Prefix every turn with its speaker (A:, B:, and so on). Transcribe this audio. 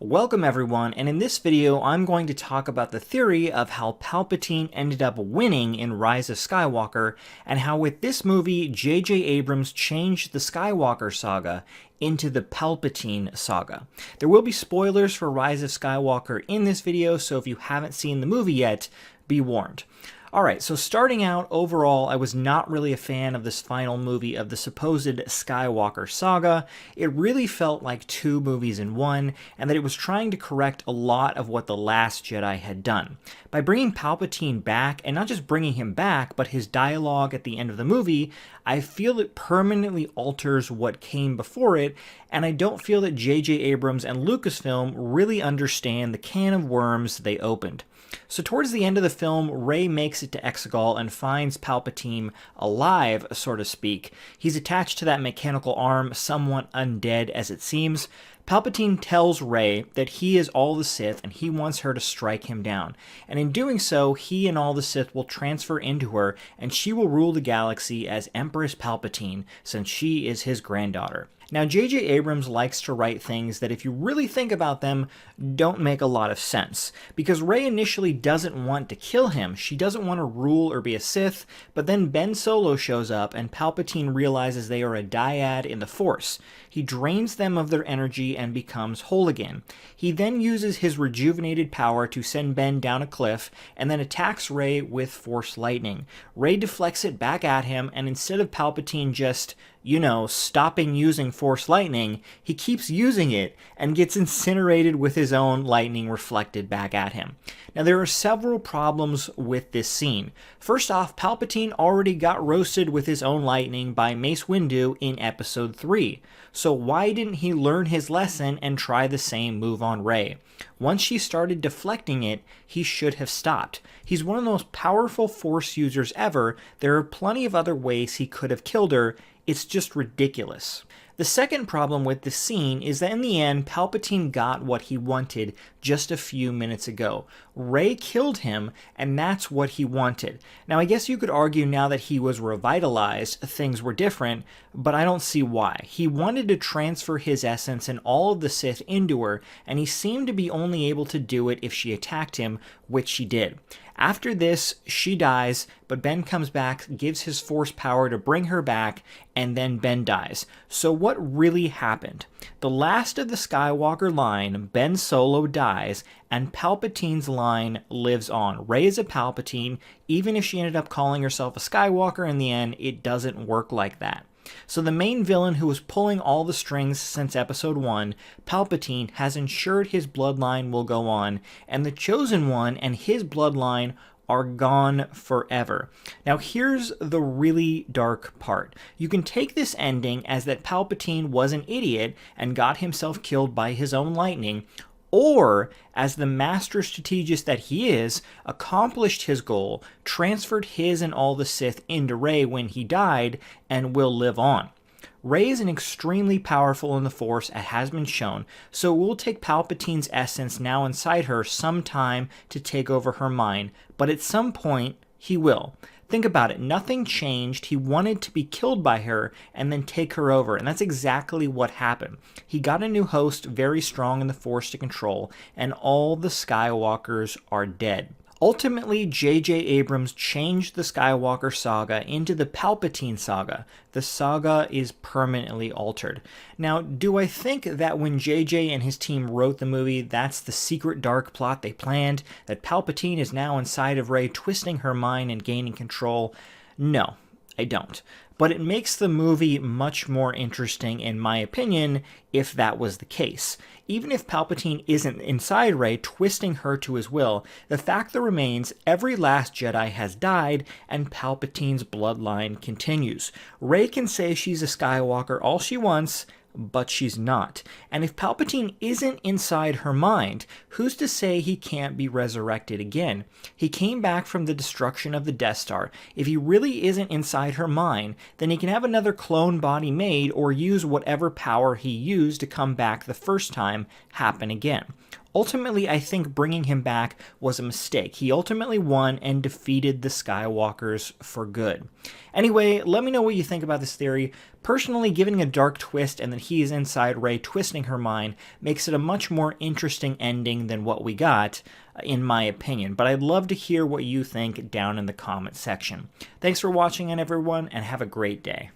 A: Welcome everyone, and in this video I'm going to talk about the theory of how Palpatine ended up winning in Rise of Skywalker, and how with this movie J.J. Abrams changed the Skywalker saga into the Palpatine saga. There will be spoilers for Rise of Skywalker in this video, so if you haven't seen the movie yet, be warned. Alright, so starting out, overall, I was not really a fan of this final movie of the supposed Skywalker saga. It really felt like two movies in one, and that it was trying to correct a lot of what The Last Jedi had done. By bringing Palpatine back, and not just bringing him back, but his dialogue at the end of the movie, I feel it permanently alters what came before it, and I don't feel that J.J. Abrams and Lucasfilm really understand the can of worms they opened. So towards the end of the film, Rey makes it to Exegol and finds Palpatine alive, so to speak. He's attached to that mechanical arm, somewhat undead as it seems. Palpatine tells Rey that he is all the Sith and he wants her to strike him down. And in doing so, he and all the Sith will transfer into her and she will rule the galaxy as Empress Palpatine, since she is his granddaughter. Now, J.J. Abrams likes to write things that, if you really think about them, don't make a lot of sense. Because Rey initially doesn't want to kill him, she doesn't want to rule or be a Sith, but then Ben Solo shows up and Palpatine realizes they are a dyad in the Force. He drains them of their energy and becomes whole again. He then uses his rejuvenated power to send Ben down a cliff and then attacks Rey with Force lightning. Rey deflects it back at him, and instead of Palpatine just, stopping using Force lightning, he keeps using it and gets incinerated with his own lightning reflected back at him. Now, there are several problems with this scene. First off, Palpatine already got roasted with his own lightning by Mace Windu in Episode 3. So why didn't he learn his lesson and try the same move on Rey? Once she started deflecting it, he should have stopped. He's one of the most powerful Force users ever. There are plenty of other ways he could have killed her. It's just ridiculous. The second problem with the scene is that in the end, Palpatine got what he wanted just a few minutes ago. Rey killed him, and that's what he wanted. Now, I guess you could argue now that he was revitalized, things were different, but I don't see why. He wanted to transfer his essence and all of the Sith into her, and he seemed to be only able to do it if she attacked him, which she did. After this, she dies, but Ben comes back, gives his Force power to bring her back, and then Ben dies. So what really happened? The last of the Skywalker line, Ben Solo, dies, and Palpatine's line lives on. Rey is a Palpatine. Even if she ended up calling herself a Skywalker in the end, it doesn't work like that. So the main villain who was pulling all the strings since Episode 1, Palpatine, has ensured his bloodline will go on, and the Chosen One and his bloodline are gone forever. Now, here's the really dark part. You can take this ending as that Palpatine was an idiot and got himself killed by his own lightning, or as the master strategist that he is, accomplished his goal, transferred his and all the Sith into Rey when he died, and will live on. Rey is extremely powerful in the Force, as has been shown, so it will take Palpatine's essence now inside her some time to take over her mind, but at some point, he will. Think about it, nothing changed. He wanted to be killed by her and then take her over, and that's exactly what happened. He got a new host very strong in the Force to control, and all the Skywalkers are dead. Ultimately, J.J. Abrams changed the Skywalker saga into the Palpatine saga. The saga is permanently altered. Now, do I think that when J.J. and his team wrote the movie, that's the secret dark plot they planned, that Palpatine is now inside of Rey, twisting her mind and gaining control? No, I don't. But it makes the movie much more interesting, in my opinion, if that was the case. Even if Palpatine isn't inside Rey, twisting her to his will, the fact that remains, every Last Jedi has died, and Palpatine's bloodline continues. Rey can say she's a Skywalker all she wants, but she's not. And if Palpatine isn't inside her mind, who's to say he can't be resurrected again? He came back from the destruction of the Death Star. If he really isn't inside her mind, then he can have another clone body made or use whatever power he used to come back the first time happen again. Ultimately, I think bringing him back was a mistake. He ultimately won and defeated the Skywalkers for good. Anyway, let me know what you think about this theory. Personally, giving a dark twist and that he is inside Rey twisting her mind makes it a much more interesting ending than what we got, in my opinion. But I'd love to hear what you think down in the comment section. Thanks for watching, everyone, and have a great day.